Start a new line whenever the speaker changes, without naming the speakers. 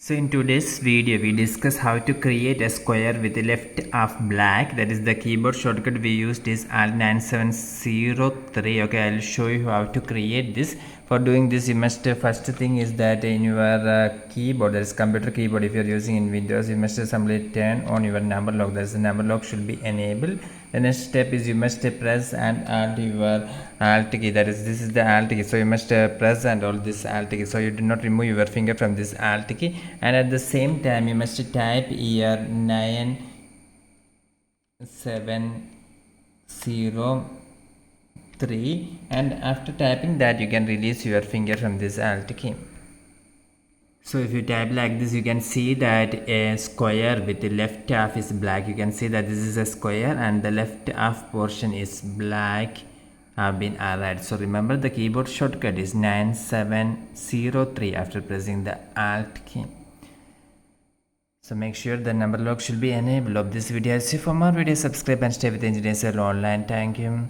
So in today's video we discuss how to create a square with the left of black. That is the keyboard shortcut we used is Alt 9703. Okay, I'll show you how to create this. For doing this you must first thing is that in your keyboard, that is computer keyboard, if you are using in Windows, you must simply turn on your number lock. That is the number lock should be enabled. The next step is you must press and hold your alt key. That is, this is the alt key, so you must press and hold this alt key, so you do not remove your finger from this alt key. And at the same time you must type here 9703, and after typing that you can release your finger from this alt key. So if you type like this, you can see that a square with the left half is black. You can see that this is a square and the left half portion is black have been allied. So remember, the keyboard shortcut is 9703 after pressing the alt key. So make sure the number lock should be enabled. Of this video, see for more videos, subscribe and stay with Engineers Online. Thank you.